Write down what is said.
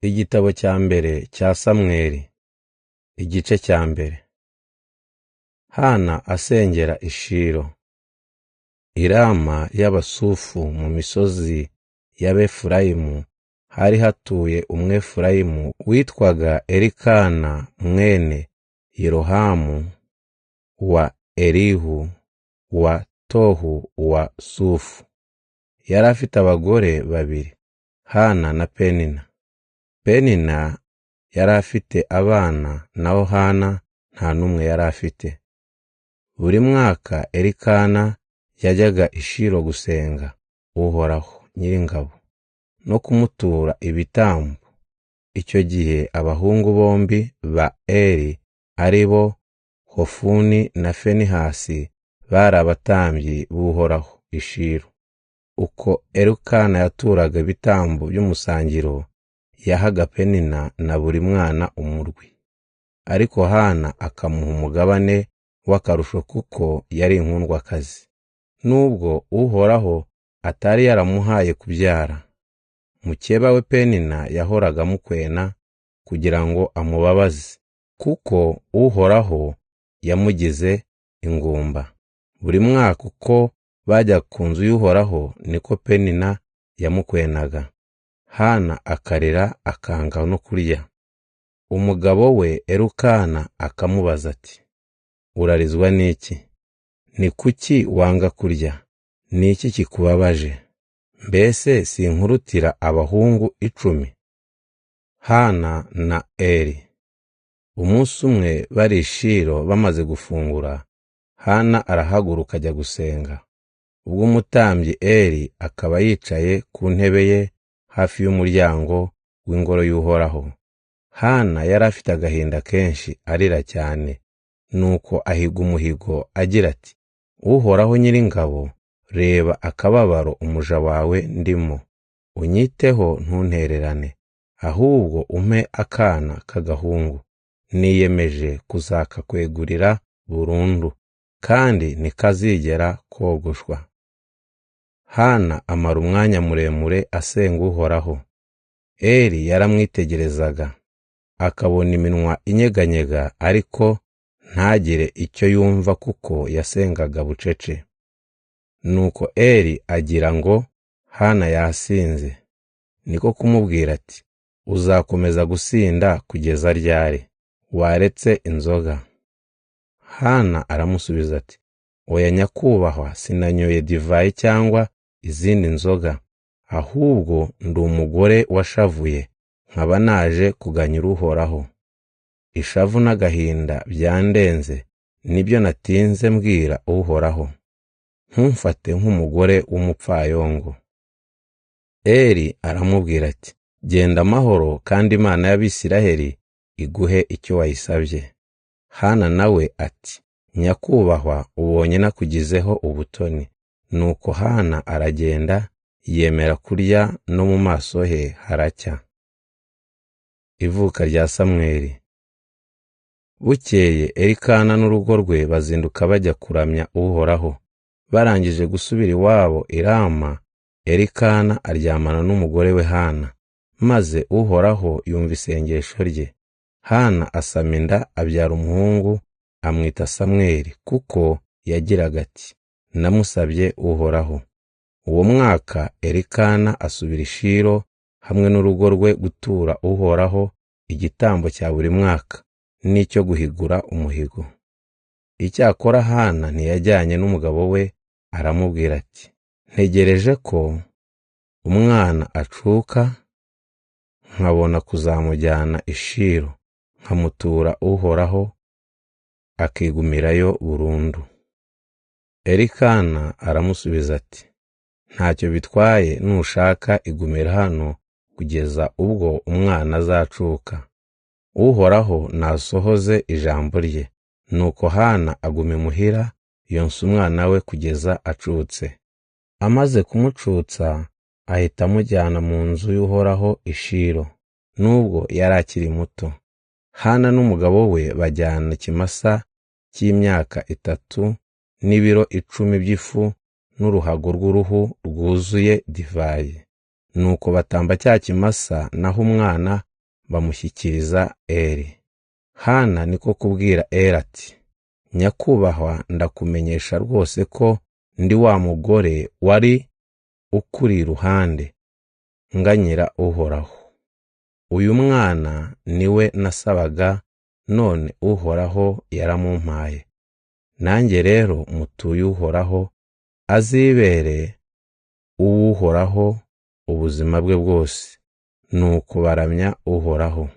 Igitabo cya mbere cya Samweli, igice cya mbere. Hana asengera i Shilo. I Rama y'Abasufu mu misozi y'Abefurayimu hari hatuye Umwefurayimu witwaga Elikana mwene Yerohamu wa Elihu wa Tohu wa Sufu. Yari afite abagore babiri, Hana na Penina. Penina yari afite abana, naho Hana nta n'umwe yari afite. Buri mwaka Elikana yajyaga i Shilo gusenga Uhoraho Nyiringabo no kumutura ibitambo. Icyo gihe abahungu bombi ba Eli ari bo Hofuni na Finehasi bari abatambyi b'Uhoraho i Shilo. Uko Elikana yaturaga ibitambo by'umusangiro, yahaga Penina na buri mwana umurwi, ariko Hana akamuha umugabane w'akarusho kuko yari inkundwakazi, nubwo Uhoraho atari yaramuhaye kubyara. Mukeba we Penina yahoraga amukwena kugira ngo amubabaze, kuko Uhoraho yamugize ingumba. Buri mwaka uko bajya ku nzu y'Uhoraho niko Penina yamukwenaga. Hana akarira akanga no kurya. Umugabo we Elikana akamubaza ati, urarizwa n'iki? Ni kuki wanga kurya? Ni iki kikubabaje? Mbese sinkurutira abahungu 10? Hana na Eli. Umunsi umwe bari i Shilo bamaze gufungura, Hana arahaguruka ajya gusenga. Ubwo umutambyi Eli akaba yicaye ku ntebe ye hafi y'umuryango w'ingoro y'Uhoraho. Hana yari afite agahinda kenshi, arira cyane, nuko ahiga umuhigo agira ati, Uhoraho Nyiringabo, reba akababaro umuja wawe ndimo, unyiteho ntuntererane, ahubwo umpe akana k'agahungu. Niyemeje kuzakakwegurira burundu, kandi ntikazigera kogoshwa. Hana amara umwanya muremure asenga Uhoraho. Eli yaramwitegerezaga, akabona iminwa inyeganyega, ariko ntagire icyo yumva kuko yasengaga bucece. Nuko Eli agira ngo Hana yasinze, niko kumubwira ati, uzakomeza gusinda kugeza ryari? Waretse inzoga? Hana aramusubiza ati, oya nyakubahwa, sinanyoye divayi cyangwa izindi nzoga, ahubwo ndi umugore washavuye, nkaba naje kuganyira Uhoraho. Ishavu n'agahinda byandenze, nibyo natinze mbwira Uhoraho. Ntumfate nk'umugore w'umupfayongo. Eli aramubwira ati, genda amahoro, kandi Imana y'Abisiraheli iguhe icyo wayisabye. Hana nawe ati, nyakubahwa, ubonye nakugizeho ubutoni. Nuko Hana aragenda, yemera kurya, no mu maso he haracya. Ivuka rya Samweli. Bukeye Elikana n'urugo rwe bazinduka bajya kuramya Uhoraho. Barangije gusubira iwabo i Rama, Elikana aryamana n'umugore we Hana, maze Uhoraho yumva isengesho rye. Hana asama inda, abyara umuhungu, amwita Samweli, kuko yagiraga ati, namusabye Uhoraho. Uwo mwaka Elikana asubira i Shilo hamwe n'urugo rwe gutura Uhoraho igitambo cya buri mwaka n'icyo guhigura umuhigo. Icyakora Hana ntiyajyanye n'umugabo we, aramubwira ati, ntegereje ko umwana acuka, nkabona kuzamujyana i Shilo, nkamutura Uhoraho, akigumirayo burundu. Elikana aramusubiza ati, ntacyo bitwaye, nushaka igumira hano kugeza ubwo umwana azacuka. Uhoraho nasohoze ijambo rye. Nuko Hana aguma imuhira, yonsa umwana we kugeza acutse. Amaze kumucutsa, ahita amujyana mu nzu y'Uhoraho i Shilo, nubwo yari akiri muto. Hana n'umugabo we bajyana ikimasa cy'imyaka 3 n'ibiro 10 by'ifu n'uruhago rw'uruhu rwuzuye divayi. Nuko batamba cya kimasa, naho umwana bamushyikiriza Eli. Hana niko kubwira Eli ati, nyakubahwa, ndakumenyesha rwose ko ndi wa mugore wari ukuri iruhande nganyira Uhoraho. Uyu mwana niwe nasabaga, none Uhoraho yaramumpaye. Nanjye rero mutuye Uhoraho, azibere uw'Uhoraho ubuzima bwe bwose. Nuko baramya Uhoraho.